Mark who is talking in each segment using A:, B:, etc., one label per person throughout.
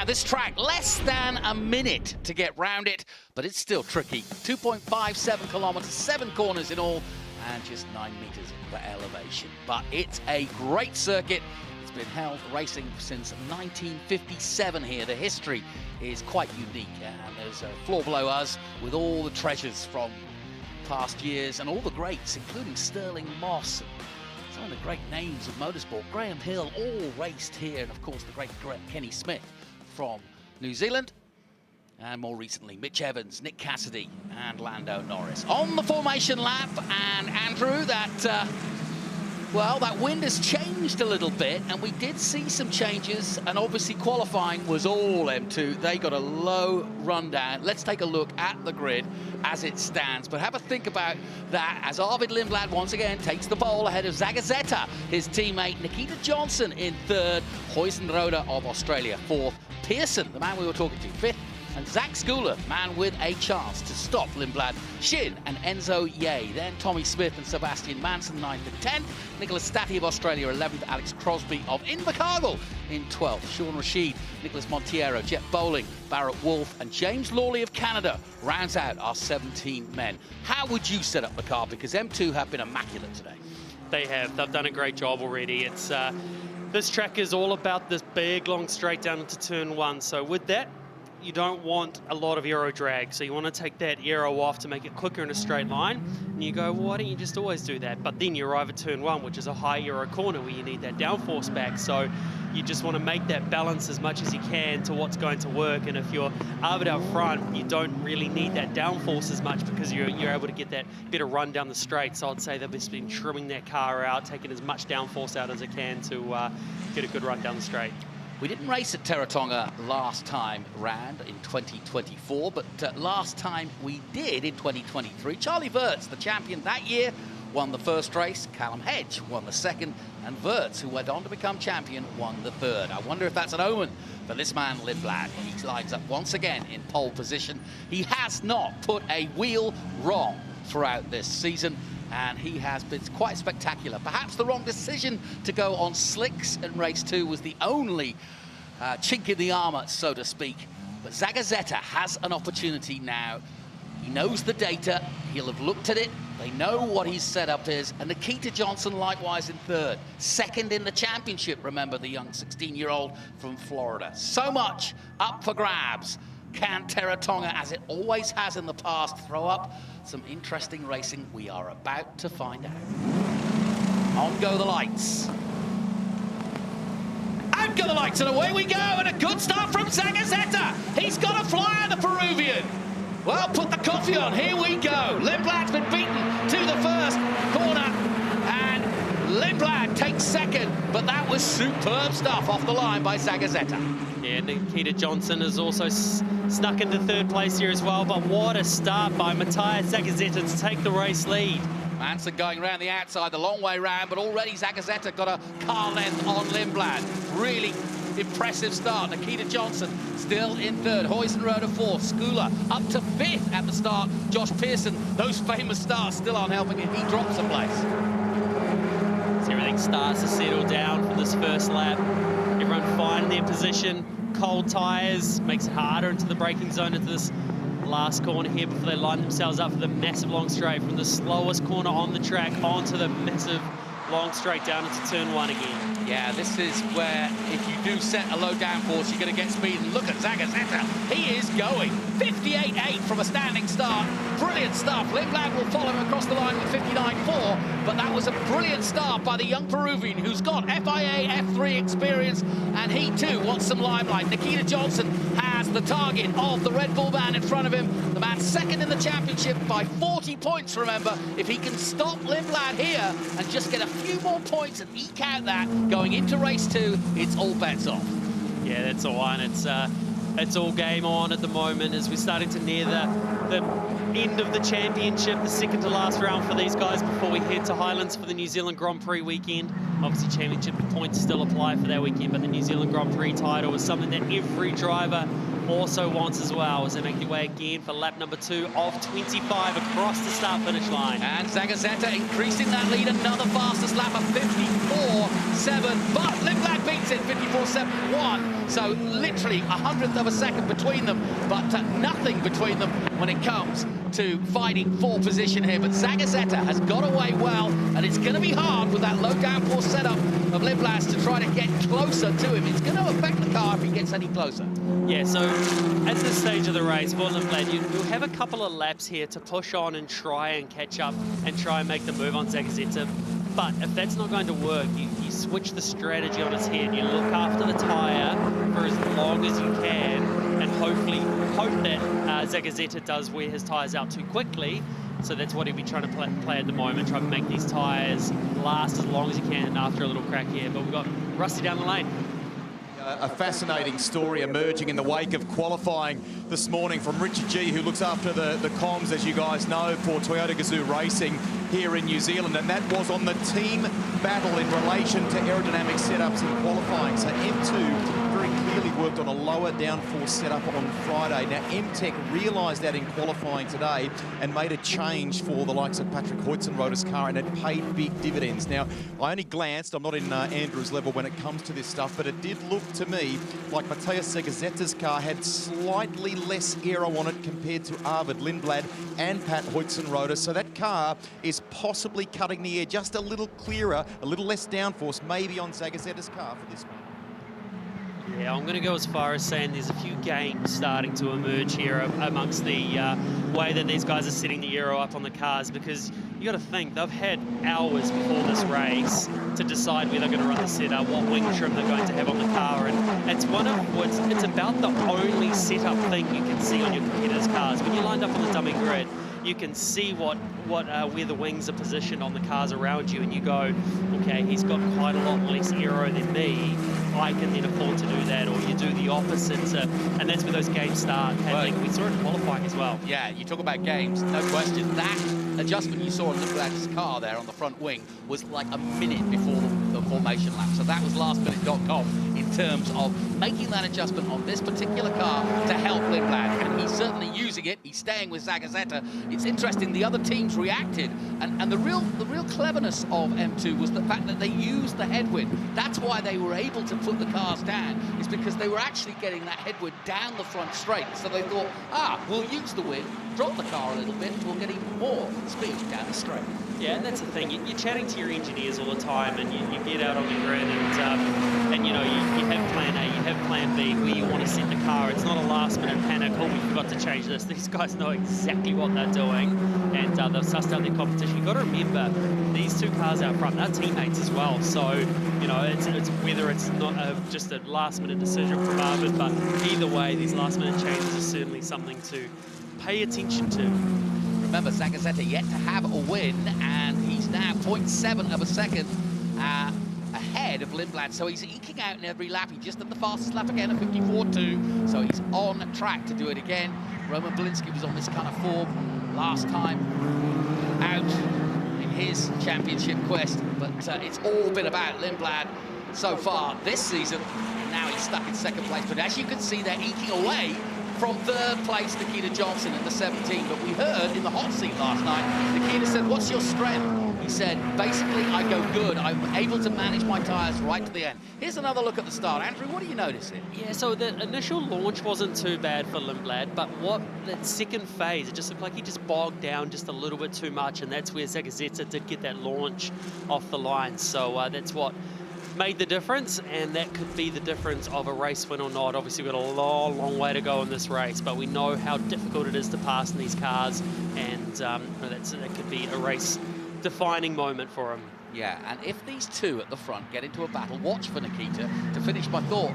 A: this track, less than a minute to get round it, but it's still tricky. 2.57 kilometers, 7 corners in all, and just 9 meters of elevation. But it's a great circuit. It's been held racing since 1957 here. The history is quite unique, and there's a floor below us with all the treasures from past years and all the greats, including Sterling Moss. Some of the great names of motorsport, Graham Hill, all raced here, and of course the great Kenny Smith from New Zealand, and more recently Mitch Evans, Nick Cassidy and Lando Norris. On the formation lap, and Andrew, that wind has changed a little bit, and we did see some changes, and obviously qualifying was all M2. They got a low rundown. Let's take a look at the grid as it stands, but have a think about that as Arvid Lindblad once again takes the pole ahead of Zagazzetta, his teammate Nikita Johnson in third, Huizenrode of Australia fourth, Pearson, the man we were talking to, fifth, and Zach Schooler, man with a chance to stop Lindblad, Shin and Enzo Ye. Then Tommy Smith and Sebastian Manson, 9th and 10th. Nicholas Statti of Australia, 11th. Alex Crosby of Invercargill in 12th. Sean Rashid, Nicholas Montiero, Jet Bowling, Barrett Wolf, and James Lawley of Canada rounds out our 17 men. How would you set up the car? Because M2 have been immaculate today.
B: They have. They've done a great job already. It's this track is all about this big, long straight down into turn one. So with that, you don't want a lot of aero drag, so you want to take that aero off to make it quicker in a straight line. And you go, well, why don't you just always do that? But then you arrive at turn one, which is a high aero corner where you need that downforce back. So you just want to make that balance as much as you can to what's going to work. And if you're Arvid out front, you don't really need that downforce as much because you're able to get that better run down the straight. So I'd say they've just been trimming that car out, taking as much downforce out as they can to get a good run down the straight.
A: We didn't race at Teretonga last time round in 2024, but last time we did in 2023. Charlie Wirtz, the champion that year, won the first race. Callum Hedge won the second, and Wirtz, who went on to become champion, won the third. I wonder if that's an omen for this man, Lindblad. He lines up once again in pole position. He has not put a wheel wrong throughout this season, and he has been quite spectacular. Perhaps the wrong decision to go on slicks in race 2 was the only chink in the armor, so to speak. But Zagazzetta has an opportunity now. He knows the data, he'll have looked at it, they know what his setup is, and Nikita Johnson likewise in third. Second in the championship, remember, the young 16-year-old from Florida. So much up for grabs. Can Teretonga, as it always has in the past, throw up some interesting racing? We are about to find out. On go the lights. Out go the lights, and away we go, and a good start from Zagazzetta. He's got a flyer, the Peruvian. Well, put the coffee on, here we go. Lindblad's been beaten to the first corner, and Lindblad takes second, but that was superb stuff off the line by Zagazzetta.
B: Yeah, Nikita Johnson has also snuck into third place here as well, but what a start by Matthias Zagazzetta to take the race lead.
A: Manson going around the outside, the long way round, but already Zagazzetta got a car length on Lindblad. Really impressive start. Nikita Johnson still in third. Huizenrode fourth. Schooler up to fifth at the start. Josh Pearson, those famous starts still aren't helping him. He drops a place.
B: So everything starts to settle down from this first lap. Everyone finding their position. Cold tyres makes it harder into the braking zone into this last corner here before they line themselves up for the massive long straight from the slowest corner on the track onto the massive long straight down into turn one again.
A: Yeah, this is where if you do set a low downforce, you're going to get speed. And look at Zagazzetta. He is going 58.8 from a standing start. Brilliant stuff. Lindblad will follow him across the line with 59.4, but that was a brilliant start by the young Peruvian who's got FIA F3 experience, and he too wants some limelight. Nikita Johnson has the target of the Red Bull man in front of him. The man second in the championship by 40 points, remember. If he can stop Lindblad here and just get a few more points and eke out that going into race 2, it's all bets off.
B: Yeah, that's the one. It's all game on at the moment as we're starting to near the end of the championship, the second to last round for these guys before we head to Highlands for the New Zealand Grand Prix weekend. Obviously, championship points still apply for that weekend, but the New Zealand Grand Prix title is something that every driver also wants as well as they make their way again for lap number 2 of 25 across the start-finish line.
A: And Zagazzetta increasing that lead, another fastest lap of 54.7, but Lindblad beats it, 54.71. So literally 100th of a second between them, but nothing between them when it comes to fighting for position here. But Zagazzetta has got away well, and it's going to be hard with that low downforce setup of Lindblad to try to get closer to him. It's going to affect the car if he gets any closer.
B: Yeah, so at this stage of the race, for Lindblad, you'll have a couple of laps here to push on and try and catch up and try and make the move on Zagazzetta. But if that's not going to work, you switch the strategy on its head. You look after the tyre for as long as you can and hopefully hope that Zagazzetta does wear his tyres out too quickly. So that's what he'll be trying to play at the moment, try to make these tyres last as long as he can after a little crack here. But we've got Rusty down the lane.
C: A fascinating story emerging in the wake of qualifying this morning from Richard G, who looks after the comms, as you guys know, for Toyota GAZOO Racing here in New Zealand, and that was on the team battle in relation to aerodynamic setups in qualifying. So M2 very clearly worked on a lower downforce setup on Friday. Now MTech realised that in qualifying today and made a change for the likes of Patrick Hoytsenroder's car, and it paid big dividends. Now I only glanced, I'm not in Andrew's level when it comes to this stuff, but it did look to me like Matheus Zagazzetta's car had slightly less aero on it compared to Arvid Lindblad and Pat Hoytsenroder. So that car is possibly cutting the air just a little clearer, a little less downforce, maybe on Zagazzetta's car for this one.
B: Yeah, I'm going to go as far as saying there's a few games starting to emerge here amongst the way that these guys are setting the aero up on the cars, because you got to think they've had hours before this race to decide where they're going to run the setup, what wing trim they're going to have on the car, and it's it's about the only setup thing you can see on your competitors' cars. When you're lined up on the dummy grid, you can see where the wings are positioned on the cars around you, and you go, okay, he's got quite a lot less aero than me. I can then afford to do that, or you do the opposite, and that's where those games start happening. We saw it in qualifying as well.
A: Yeah, you talk about games, no question. That adjustment you saw in Lindblad's car there on the front wing was like a minute before the formation lap. So that was lastminute.com in terms of making that adjustment on this particular car to help Lindblad. And he's certainly using it. He's staying with Zagazzetta. It's interesting, the other teams reacted, and the real cleverness of M2 was the fact that they used the headwind. That's why they were able to put the cars down, is because they were actually getting that headwind down the front straight. So they thought, we'll use the wind, drop the car a little bit, we'll get even more speed down the straight.
B: Yeah, and that's the thing. You're chatting to your engineers all the time, and you get out on the grid, and you know, you have plan A, you have plan B, where you want to set the car. It's not a last-minute panic, oh, we forgot to change this. These guys know exactly what they're doing, and they've sussed out their competition. You've got to remember, these two cars out front, they're teammates as well. So, you know, it's whether it's not just a last-minute decision from Arvid, but either way, these last-minute changes are certainly something to pay attention to.
A: Remember, Zagazzetta yet to have a win, and he's now 0.7 of a second ahead of Lindblad. So he's eking out in every lap. He just did the fastest lap again at 54.2, so he's on track to do it again. Roman Belinsky was on this kind of form last time out in his championship quest, but it's all been about Lindblad so far this season. And now he's stuck in second place, but as you can see, they're eking away from third place, Nikita Johnson in the 17. But we heard in the hot seat last night, Nikita said, what's your strength? He said, basically, I go good. I'm able to manage my tyres right to the end. Here's another look at the start. Andrew, what do you notice here?
B: Yeah, so the initial launch wasn't too bad for Lindblad, but that second phase, it just looked like he just bogged down just a little bit too much, and that's where Zagazzetta did get that launch off the line. So that's what made the difference, and that could be the difference of a race win or not. Obviously, we've got a long way to go in this race, but we know how difficult it is to pass in these cars, and that could be a race-defining moment for him.
A: Yeah, and if these two at the front get into a battle, watch for Nikita. To finish my thought,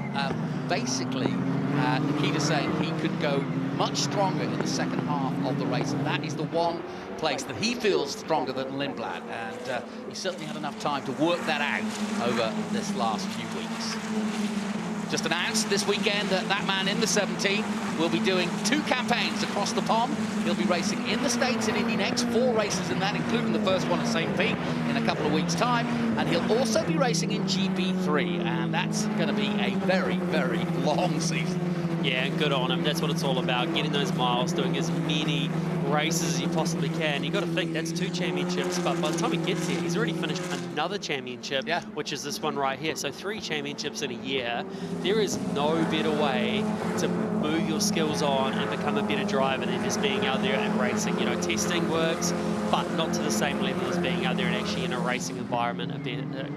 A: basically, Nikita saying he could go much stronger in the second half of the race, and that is the one place that he feels stronger than Lindblad, and he certainly had enough time to work that out over this last few weeks. Just announced this weekend that that man in the 17 will be doing 2 campaigns across the pond. He'll be racing in the States in Indy next, 4 races in that, including the first one at St. Pete in a couple of weeks' time. And he'll also be racing in GP3, and that's going to be a very, very long season.
B: Yeah, and good on him. That's what it's all about, getting those miles, doing as many races as you possibly can. You've got to think that's 2 championships, but by the time he gets here, he's already finished another championship, which is this one right here. So 3 championships in a year. There is no better way to move your skills on and become a better driver than just being out there and racing. You know, testing works, but not to the same level as being out there and actually in a racing environment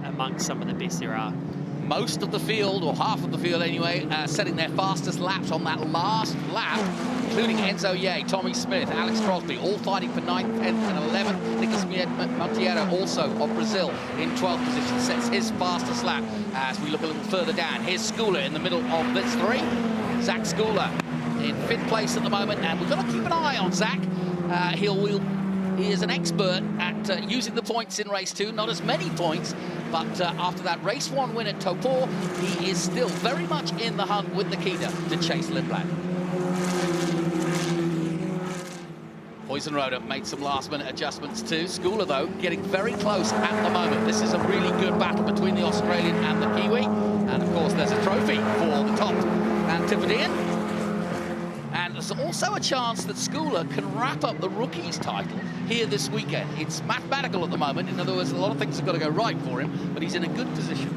B: amongst some of the best there are.
A: Most of the field, or half of the field anyway, setting their fastest laps on that last lap, including Enzo Ye, Tommy Smith, Alex Crosby, all fighting for 9th, 10th and 11th. Nicolas Monteiro, also of Brazil, in 12th position, sets his fastest lap as we look a little further down. Here's Schooler in the middle of this 3. Zach Schooler in 5th place at the moment, and we've got to keep an eye on Zach. He is an expert at using the points in race 2, not as many points, but after that race 1 win at Topor, he is still very much in the hunt with Nikita to chase Lindblad. Huizenrode made some last-minute adjustments too. Schooler, though, getting very close at the moment. This is a really good battle between the Australian and the Kiwi. And, of course, there's a trophy for the top Antipodean. And there's also a chance that Schooler can wrap up the rookies title here this weekend. It's mathematical at the moment. In other words, a lot of things have got to go right for him, but he's in a good position.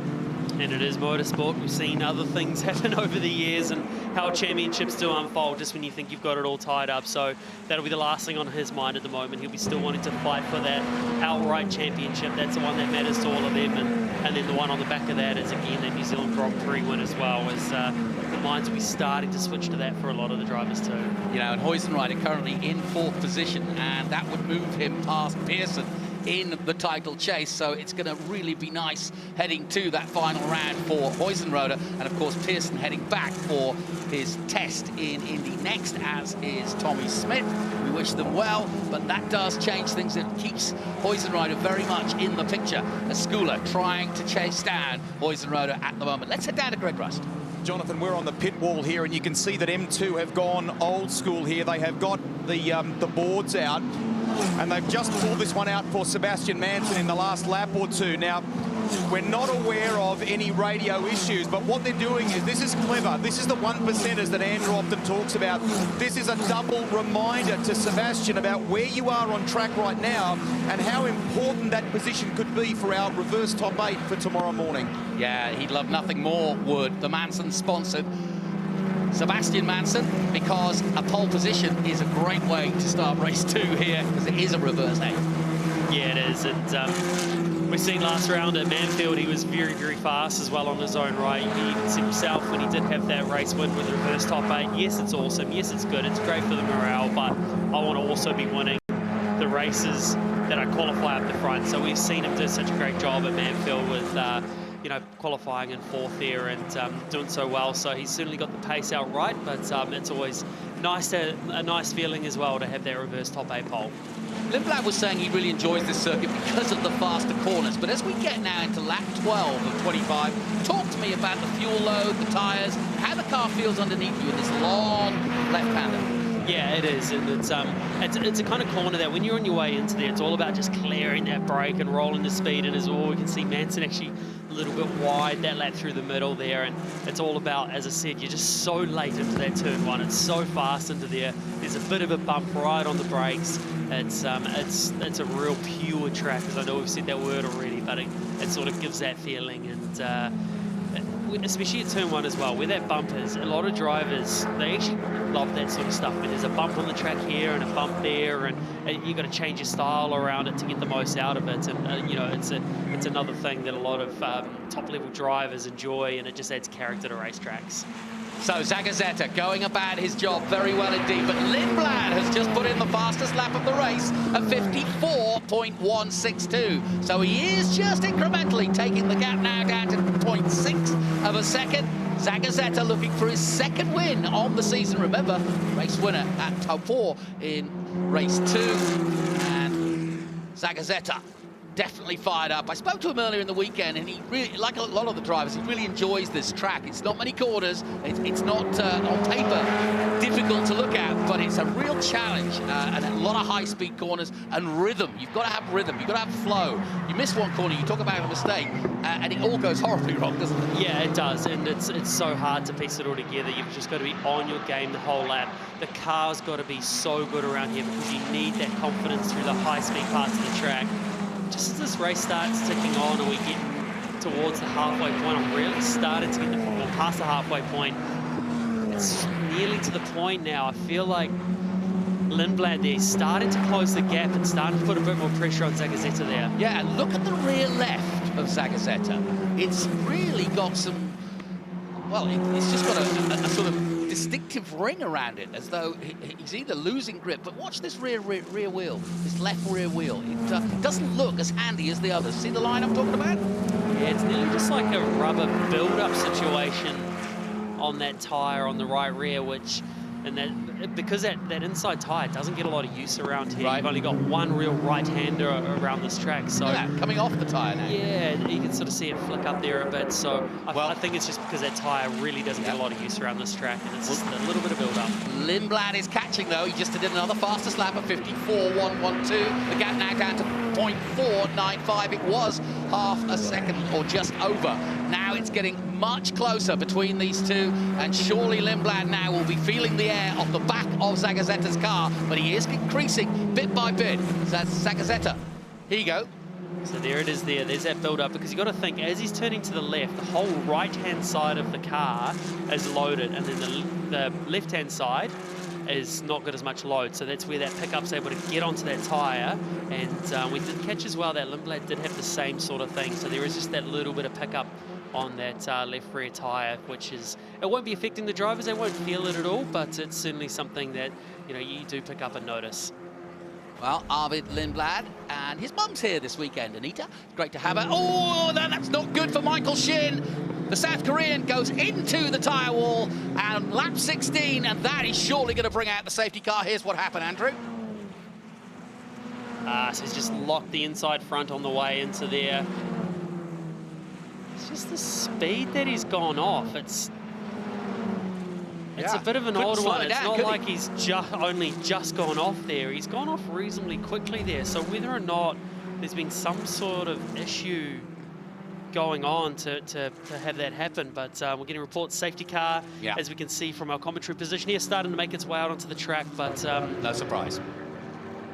B: And it is motorsport. We've seen other things happen over the years and how championships do unfold just when you think you've got it all tied up. So that'll be the last thing on his mind at the moment. He'll be still wanting to fight for that outright championship. That's the one that matters to all of them. And then the one on the back of that is, again, the New Zealand Grand Prix win as well. As the minds will be starting to switch to that for a lot of the drivers too. You
A: know, and Huizenrode currently in 4th position, and that would move him past Pearson in the title chase, so it's going to really be nice heading to that final round for Huizenrode, and of course Pearson heading back for his test in Indy next, as is Tommy Smith. We wish them well, but that does change things. It keeps Huizenrode very much in the picture as Schooler trying to chase down Huizenrode at the moment. Let's head down to Greg Rust.
C: Jonathan, we're on the pit wall here, and you can see that M2 have gone old school here. They have got the boards out, and they've just pulled this one out for Sebastian Manson in the last lap or 2. Now, we're not aware of any radio issues, but what they're doing is, this is clever. This is the 1%ers that Andrew often talks about. This is a double reminder to Sebastian about where you are on track right now and how important that position could be for our reverse top 8 for tomorrow morning.
A: Yeah, he'd love nothing more, would the Manson-sponsored Sebastian Manson, because a pole position is a great way to start race 2 here, because it is a reverse 8.
B: Yeah, it is. And we've seen last round at Manfield, he was very, very fast as well on his own right. He even said himself when he did have that race win with the reverse top 8, yes, it's awesome, yes, it's good, it's great for the morale, but I want to also be winning the races that I qualify up the front. So we've seen him do such a great job at Manfield with you know, qualifying in 4th there and doing so well. So he's certainly got the pace out right, but it's always nice a nice feeling as well to have that reverse top 8 pole.
A: Lindblad was saying he really enjoys this circuit because of the faster corners, but as we get now into lap 12 of 25, talk to me about the fuel load, the tyres, how the car feels underneath you in this long left-hander.
B: Yeah, it is, and it's a kind of corner that when you're on your way into there, it's all about just clearing that brake and rolling the speed, and as well, we can see Manson actually a little bit wide that lap through the middle there, and it's all about, as I said, you're just so late into that turn 1, it's so fast into there, there's a bit of a bump right on the brakes, it's a real pure track, as I know we've said that word already, but it sort of gives that feeling, and especially at turn 1 as well, where that bump is, a lot of drivers, they actually love that sort of stuff. But there's a bump on the track here and a bump there, and you've got to change your style around it to get the most out of it. And you know, it's another thing that a lot of top-level drivers enjoy, and it just adds character to racetracks.
A: So Zagazzetta going about his job very well indeed, but Lindblad has just put in the fastest lap of the race at 54.162. So he is just incrementally taking the gap now down to 0.6 of a second. Zagazzetta looking for his 2nd win on the season. Remember, race winner at Topor in race 2. And Zagazzetta definitely fired up. I spoke to him earlier in the weekend, and he really, like a lot of the drivers, he really enjoys this track. It's not many corners. It's not, on paper, difficult difficult to look at, but it's a real challenge and a lot of high-speed corners and rhythm. You've got to have rhythm. You've got to have flow. You miss one corner, you talk about a mistake, and it all goes horribly wrong, doesn't it?
B: Yeah, it does, and it's so hard to piece it all together. You've just got to be on your game the whole lap. The car's got to be so good around here because you need that confidence through the high-speed parts of the track. Just as this race starts ticking on and we get towards the halfway point, I'm really starting to get past the halfway point. It's nearly to the point now. I feel like Lindblad there, he's starting to close the gap and starting to put a bit more pressure on Zagazzetta there.
A: Yeah, and look at the rear left of Zagazzetta. It's really got some, well, it's just got a sort of distinctive ring around it, as though he's either losing grip, but watch this rear wheel, this left rear wheel. It doesn't look as handy as the others. See the line I'm talking about?
B: Yeah, it's nearly just like a rubber build-up situation on that tyre on the right rear, which, and that because that inside tyre doesn't get a lot of use around here.
A: Right.
B: You've only got one real right-hander around this track, so
A: Yeah, coming off the tyre now.
B: yeah, you can sort of see it flick up there a bit. So I think it's just because that tyre really doesn't get a lot of use around this track, and it's just a little bit of build-up.
A: Lindblad is catching though. He just did another fastest lap of 54.112. The gap now down to 0.495. It was half a second or just over. Now it's getting much closer between these two, and surely Lindblad now will be feeling the air off the back of Zagazzetta's car, but he is increasing bit by bit. That's Zagazzetta. Here you go.
B: So there it is there. There's that build-up, because you've got to think, as he's turning to the left, the whole right-hand side of the car is loaded, and then the left-hand side is not got as much load. So that's where that pickup's able to get onto that tyre. And we did catch as well that Lindblad did have the same sort of thing. So there is just that little bit of pickup on that left rear tyre, which is, it won't be affecting the drivers. They won't feel it at all, but it's certainly something that, you know, you do pick up and notice.
A: Well, Arvid Lindblad, and his mum's here this weekend, Anita. Great to have her. Oh, that's not good for Michael Shin. The South Korean goes into the tyre wall and lap 16, and that is surely going to bring out the safety car. Here's what happened, Andrew.
B: So he's just locked the inside front on the way into there. It's just the speed that he's gone off. It's a bit of an odd one. It's not like he's only just gone off there. He's gone off reasonably quickly there. So whether or not there's been some sort of issue going on to have that happen, but we're getting reports safety car, as we can see from our commentary position here, starting to make its way out onto the track, but
A: no surprise.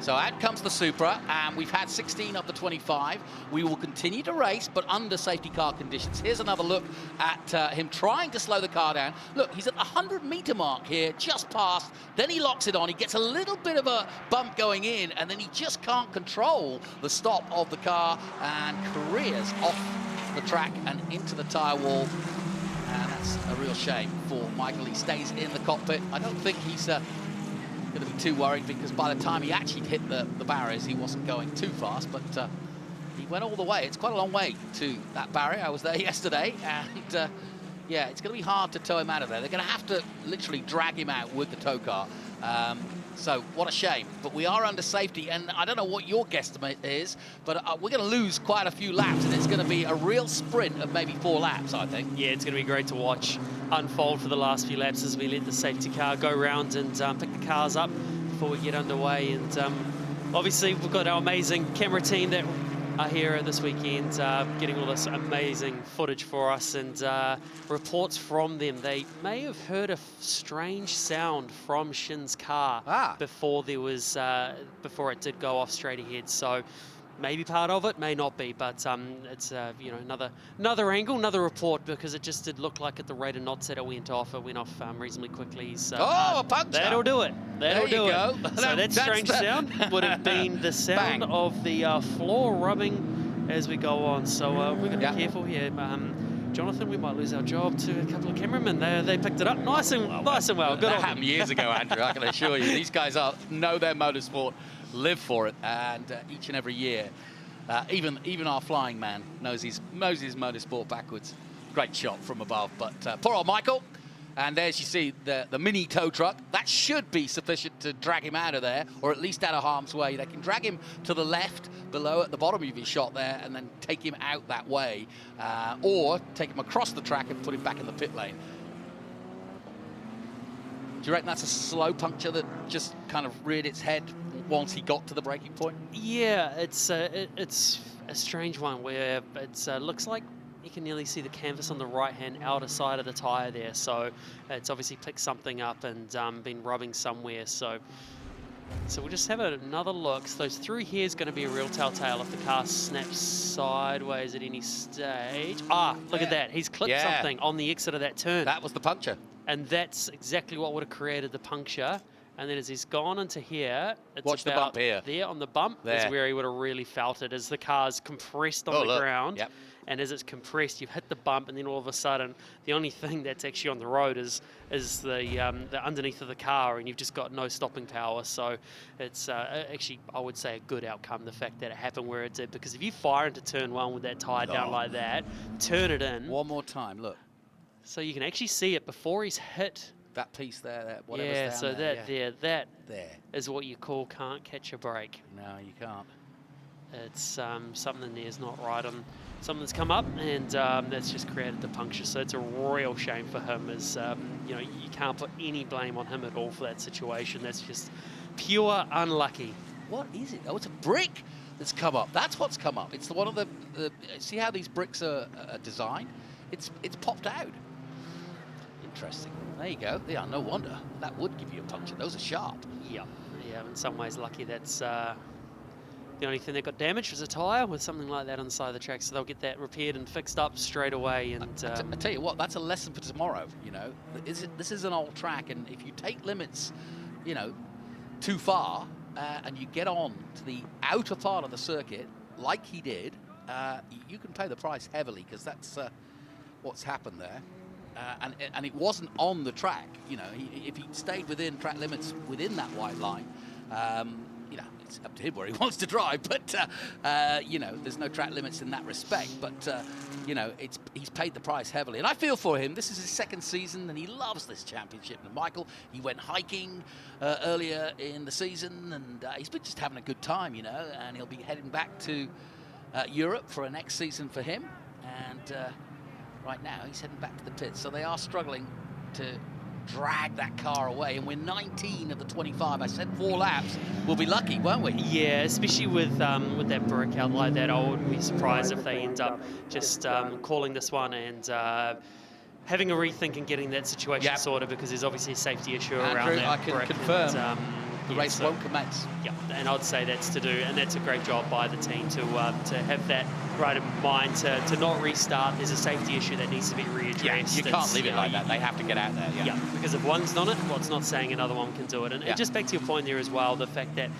A: So out comes the Supra, and we've had 16 of the 25. We will continue to race, but under safety car conditions. Here's another look at him trying to slow the car down. Look, he's at the 100-meter mark here, just past. Then he locks it on. He gets a little bit of a bump going in, and then he just can't control the stop of the car and careers off the track and into the tyre wall. And that's a real shame for Michael. He stays in the cockpit. I don't think he's going to be too worried, because by the time he actually hit the barriers, he wasn't going too fast, but he went all the way. It's quite a long way to that barrier. I was there yesterday, and yeah, it's going to be hard to tow him out of there. They're going to have to literally drag him out with the tow car. So what a shame, but we are under safety, and I don't know what your guesstimate is, but we're going to lose quite a few laps, and it's going to be a real sprint of maybe 4 laps, I think.
B: Yeah, it's going to be great to watch unfold for the last few laps as we let the safety car go round and pick the cars up before we get underway. And obviously we've got our amazing camera team that are here this weekend getting all this amazing footage for us, and reports from them. They may have heard a strange sound from Shin's car before there was before it did go off straight ahead. So maybe part of it, may not be, but it's you know, another angle, another report, because it just did look like at the rate of knots that it went off reasonably quickly. So
A: a puncture.
B: That'll do it. That'll do it. So that strange
A: the
B: sound would have been the sound of the floor rubbing as we go on. So we're going to be careful here. Jonathan, we might lose our job to a couple of cameramen. They picked it up nice and well. Good
A: that
B: on
A: happened
B: them.
A: years ago, Andrew. I can assure you, these guys know their motorsport, live for it, and each and every year, even our flying man knows his motorsport backwards. Great shot from above, but poor old Michael. And there's, you see, the mini tow truck. That should be sufficient to drag him out of there, or at least out of harm's way. They can drag him to the left, below at the bottom of your shot there, and then take him out that way, or take him across the track and put him back in the pit lane. Do you reckon that's a slow puncture that just kind of reared its head once he got to the breaking point?
B: Yeah, it's a strange one where it looks like you can nearly see the canvas on the right-hand outer side of the tyre there. So it's obviously picked something up and been rubbing somewhere. So we'll just have another look. So through here is going to be a real telltale if the car snaps sideways at any stage. Ah, look at that. He's clipped something on the exit of that turn.
A: That was the puncture.
B: And that's exactly what would have created the puncture. And then as he's gone into here, it's
A: Watch
B: about
A: the bump here.
B: there on the bump is where he would have really felt it as the car's compressed on the ground.
A: Yep.
B: And as it's compressed, you've hit the bump, and then all of a sudden, the only thing that's actually on the road is the underneath of the car, and you've just got no stopping power. So it's actually, I would say, a good outcome, the fact that it happened where it did. Because if you fire into turn one with that tyre down like that, turn it in.
A: One more time, look.
B: So you can actually see it before he's hit.
A: That piece there, that whatever's down
B: so
A: there.
B: that is what you call can't catch a break.
A: No, you can't.
B: It's something there's not right on something that's come up, and that's just created the puncture. So it's a real shame for him, as you know, you can't put any blame on him at all for that situation. That's just pure unlucky.
A: What is it? Oh, it's a brick that's come up. That's what's come up. It's one of the see how these bricks are designed? It's popped out. Interesting. There you go. Yeah, no wonder. That would give you a puncture. Those are sharp.
B: Yeah, in some ways lucky. That's the only thing that got damaged was a tyre with something like that on the side of the track, so they'll get that repaired and fixed up straight away. And
A: I tell you what, that's a lesson for tomorrow. You know, this is an old track, and if you take limits, you know, too far, and you get on to the outer part of the circuit like he did, you can pay the price heavily, because that's what's happened there. And it wasn't on the track. You know, if he stayed within track limits within that white line, you know, it's up to him where he wants to drive. But you know, there's no track limits in that respect. But you know, he's paid the price heavily, and I feel for him. This is his second season, and he loves this championship. And Michael, he went hiking earlier in the season, and he's been just having a good time, you know. And he'll be heading back to Europe for a next season for him. And right now, he's heading back to the pits. So they are struggling to drag that car away. And we're 19 of the 25. I said 4 laps. We'll be lucky, won't we?
B: Yeah, especially with that brick out like that. I wouldn't be surprised if they end up just calling this one and having a rethink and getting that situation sorted, because there's obviously a safety issue around that
A: I can
B: brick.
A: confirm
B: And,
A: the race won't commence.
B: Yeah, and I'd say that's to do, and that's a great job by the team to have that right in mind to not restart. There's a safety issue that needs to be readdressed.
A: You can't leave it like that. They have to get out there.
B: Yeah, because if one's done it, well, it's not saying another one can do it. And just back to your point there as well, the fact that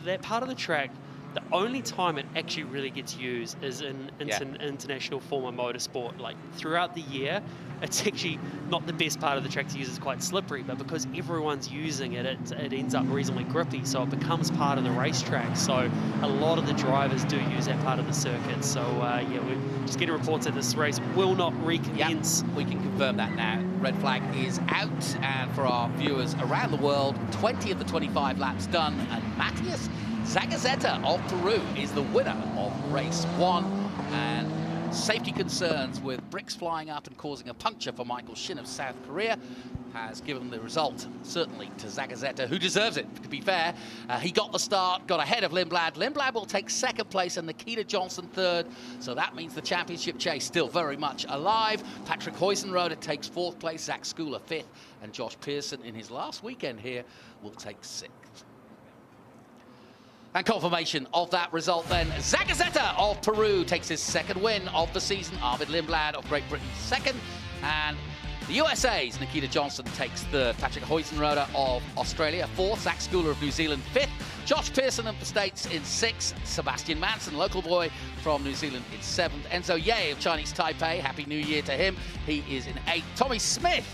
B: that part of the track, the only time it actually really gets used is in international form of motorsport. Like throughout the year, it's actually not the best part of the track to use. It's quite slippery, but because everyone's using it, it ends up reasonably grippy, so it becomes part of the racetrack. So a lot of the drivers do use that part of the circuit. So yeah, we're just getting reports that this race will not recommence.
A: Yep, we can confirm that now. Red flag is out, and for our viewers around the world, 20 of the 25 laps done, and Matthias Zagazeta of Peru is the winner of race 1. And safety concerns with bricks flying up and causing a puncture for Michael Shin of South Korea has given the result, certainly, to Zagazeta, who deserves it, to be fair. He got the start, got ahead of Lindblad. Lindblad will take second place and Nikita Johnson third, so that means the championship chase still very much alive. Patrick Huizenrode takes fourth place, Zach Schooler fifth, and Josh Pearson, in his last weekend here, will take sixth. And confirmation of that result then, Zagazeta of Peru takes his second win of the season, Arvid Lindblad of Great Britain second, and the USA's Nikita Johnson takes third, Patrick Huizenrode of Australia fourth, Zach Schooler of New Zealand fifth, Josh Pearson of the States in sixth, Sebastian Manson, local boy from New Zealand, in seventh, Enzo Ye of Chinese Taipei, Happy New Year to him, he is in eighth, Tommy Smith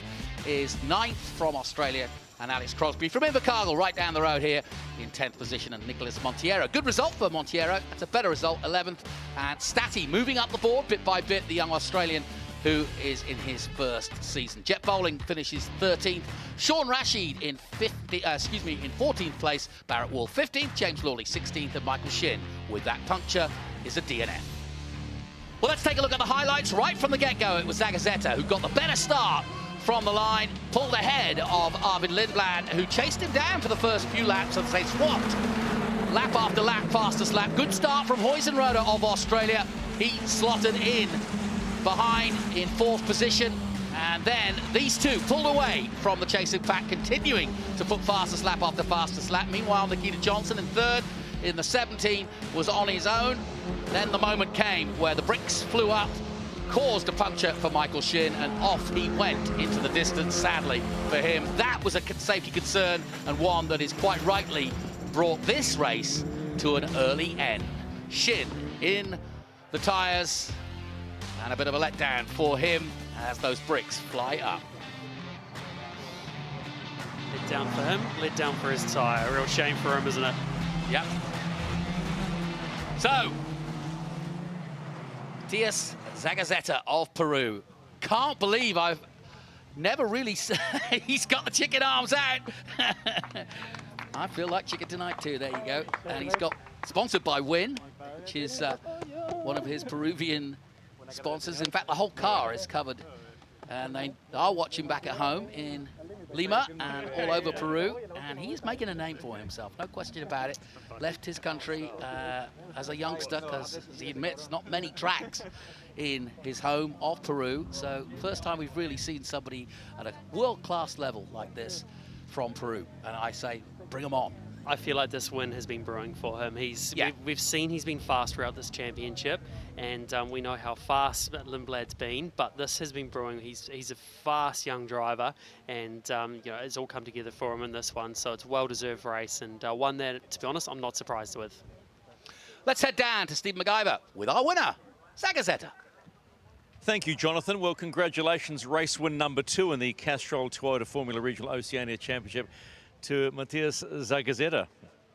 A: is ninth from Australia, and Alex Crosby from Invercargill right down the road here in 10th position, and Nicholas Monteiro. Good result for Monteiro. That's a better result, 11th. And Statty moving up the board bit by bit, the young Australian who is in his first season. Jet Bowling finishes 13th. Sean Rashid in 14th place. Barrett Wall 15th. James Lawley 16th. And Michael Shin, with that puncture, is a DNF. Well, let's take a look at the highlights right from the get-go. It was Zagazeta who got the better start from the line, pulled ahead of Arvid Lindblad, who chased him down for the first few laps as they swapped lap after lap, fastest lap. Good start from Huizenrode of Australia. He slotted in behind in 4th position. And then these two pulled away from the chasing pack, continuing to put fastest lap after fastest lap. Meanwhile, Nikita Johnson in 3rd in the 17 was on his own. Then the moment came where the bricks flew up, caused a puncture for Michael Shin, and off he went into the distance, sadly for him. That was a safety concern, and one that is quite rightly brought this race to an early end. Shin in the tyres, and a bit of a letdown for him as those bricks fly up.
B: Let down for him, let down for his tyre. A real shame for him, isn't it?
A: Yep. So, Matias Zagazeta of Peru. Can't believe I've never really he's got the chicken arms out. I feel like chicken tonight too, there you go. And he's got, sponsored by Win, which is one of his Peruvian sponsors. In fact, the whole car is covered. And they are watching back at home in Lima and all over Peru. And he's making a name for himself, no question about it. Left his country as a youngster, because as he admits, not many tracks in his home of Peru. So first time we've really seen somebody at a world-class level like this from Peru. And I say, bring him on.
B: I feel like this win has been brewing for him. We've seen he's been fast throughout this championship, and we know how fast Lindblad's been, but this has been brewing. He's a fast young driver, and you know, it's all come together for him in this one, so it's a well-deserved race, and one that, to be honest, I'm not surprised with.
A: Let's head down to Steve MacGyver with our winner, Zagazeta.
D: Thank you, Jonathan. Well, congratulations, race win number 2 in the Castrol Toyota Formula Regional Oceania Championship to Matias Zagazeta.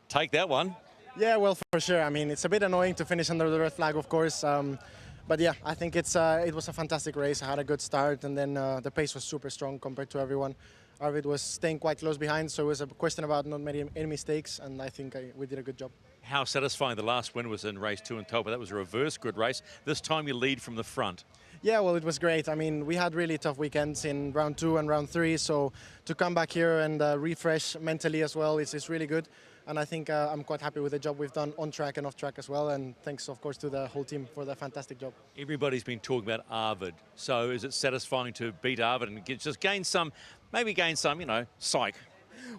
D: Take that one.
E: Yeah, well, for sure. I mean, it's a bit annoying to finish under the red flag, of course. But yeah, I think it was a fantastic race. I had a good start, and then the pace was super strong compared to everyone. Arvid was staying quite close behind, so it was a question about not making any mistakes, and I think we did a good job.
D: How satisfying. The last win was in race 2 in Topa. That was a reverse grid race. This time you lead from the front.
E: Yeah, well, it was great. I mean, we had really tough weekends in round 2 and round 3, so to come back here and refresh mentally as well is really good. And I think I'm quite happy with the job we've done on track and off track as well. And thanks, of course, to the whole team for the fantastic job.
D: Everybody's been talking about Arvid. So is it satisfying to beat Arvid and just gain some, you know, psych?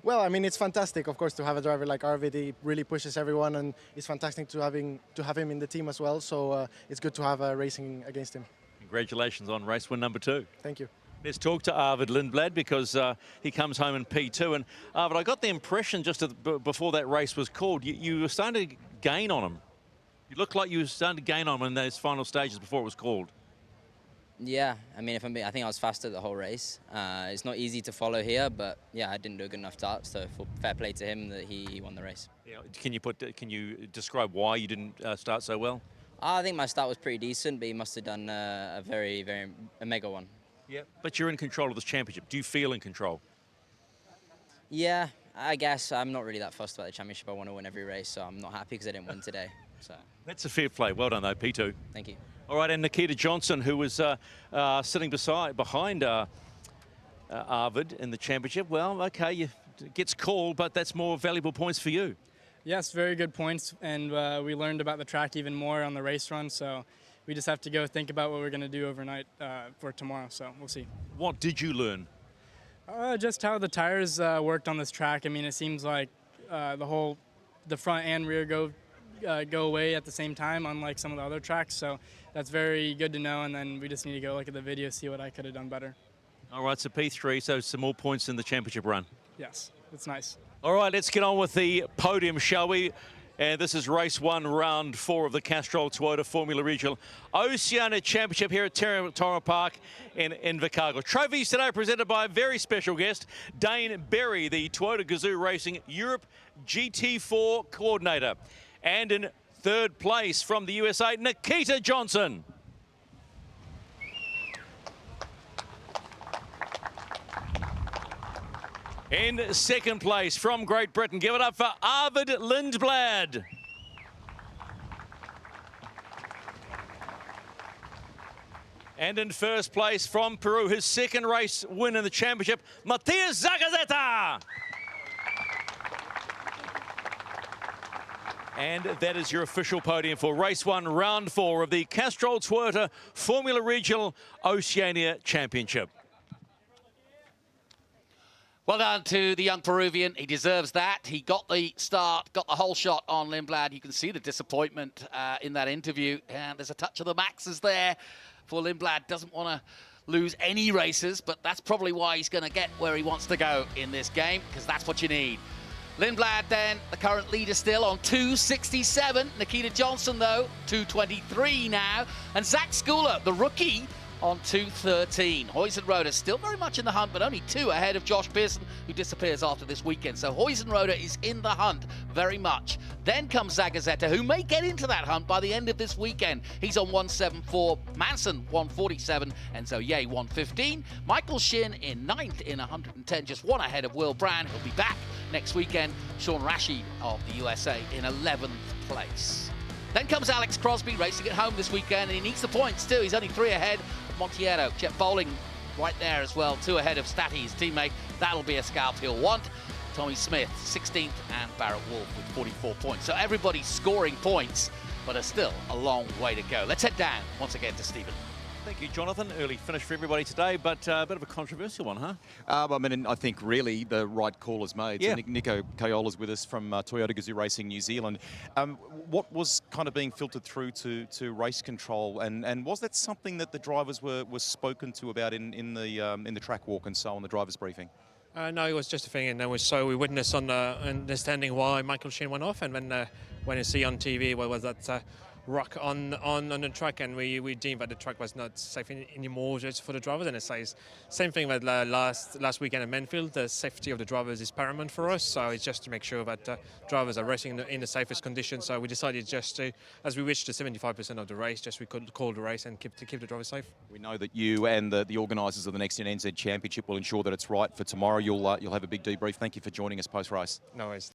E: Well, I mean, it's fantastic, of course, to have a driver like Arvid. He really pushes everyone, and it's fantastic to have him in the team as well. So it's good to have racing against him.
D: Congratulations on race win number 2.
E: Thank you.
D: Let's talk to Arvid Lindblad, because he comes home in P2. And Arvid, I got the impression just before that race was called, you were starting to gain on him. You looked like you were starting to gain on him in those final stages before it was called.
F: Yeah, I mean, I think I was faster the whole race. It's not easy to follow here, but yeah, I didn't do a good enough start. So fair play to him that he won the race.
D: Yeah, can you describe why you didn't start so well?
F: I think my start was pretty decent, but he must have done a mega one.
D: Yeah, but you're in control of this championship. Do you feel in control?
F: Yeah, I guess I'm not really that fussed about the championship. I want to win every race, so I'm not happy because I didn't win today. So
D: that's a fair play. Well done, though, P2.
F: Thank you.
D: All right, and Nikita Johnson, who was sitting behind Arvid in the championship. Well, okay, gets called, but that's more valuable points for you.
G: Yes, very good points, and we learned about the track even more on the race run, so we just have to go think about what we're going to do overnight for tomorrow, so we'll see.
D: What did you learn?
G: Just how the tires worked on this track. I mean, it seems like the front and rear go away at the same time, unlike some of the other tracks, so that's very good to know, and then we just need to go look at the video, see what I could have done better.
D: All right, so P3, so some more points in the championship run.
G: Yes, it's nice.
D: All right, let's get on with the podium, shall we? And this is race 1, round 4 of the Castrol Toyota Formula Regional Oceania Championship here at Teretonga Park in Invercargill. Trophies today presented by a very special guest, Dane Berry, the Toyota GAZOO Racing Europe GT4 coordinator. And in 3rd place from the USA, Nikita Johnson. In 2nd place from Great Britain, give it up for Arvid Lindblad. And in first place from Peru, his second race win in the championship, Matias Zagazeta. And that is your official podium for race 1, round 4 of the Castrol Toyota Formula Regional Oceania Championship.
A: Well done to the young Peruvian. He deserves that. He got the start, got the whole shot on Lindblad. You can see the disappointment in that interview. And there's a touch of the Maxes there for Lindblad. Doesn't want to lose any races, but that's probably why he's going to get where he wants to go in this game, because that's what you need. Lindblad then, the current leader still on 267. Nikita Johnson, though, 223 now. And Zach Schooler, the rookie, on 213. Huizenrode still very much in the hunt, but only 2 ahead of Josh Pearson, who disappears after this weekend. So Huizenrode is in the hunt very much. Then comes Zagazeta, who may get into that hunt by the end of this weekend. He's on 174. Manson, 147. Enzo Ye, 115. Michael Shin in 9th in 110, just 1 ahead of Will Brand. He'll be back next weekend. Sean Rashid of the USA in 11th place. Then comes Alex Crosby, racing at home this weekend, and he needs the points too. He's only 3 ahead of Montiero. Jet Bowling right there as well, 2 ahead of Statty, his teammate. That'll be a scalp he'll want. Tommy Smith, 16th, and Barrett Wolf with 44 points. So everybody's scoring points, but there's still a long way to go. Let's head down once again to Stephen.
D: Thank you, Jonathan. Early finish for everybody today, but a bit of a controversial one, huh?
C: I mean, I think really the right call is made.
D: Yeah.
C: So Nico Kayola's with us from Toyota GAZOO Racing New Zealand. What was kind of being filtered through to race control, and was that something that the drivers were spoken to about in the track walk and so on, the drivers' briefing?
H: No, it was just a thing, and we witnessed on understanding why Michael Shin went off, and when you see on TV what was that rock on the track, and we deemed that the track was not safe anymore just for the drivers. And it says same thing that last weekend at Manfield, the safety of the drivers is paramount for us. So it's just to make sure that drivers are racing in the safest conditions. So we decided just to, as we reached the 75% of the race, just we could call the race and keep the drivers safe.
C: We know that you and the organisers of the next NZ Championship will ensure that it's right for tomorrow. You'll have a big debrief. Thank you for joining us post race.
H: No worries.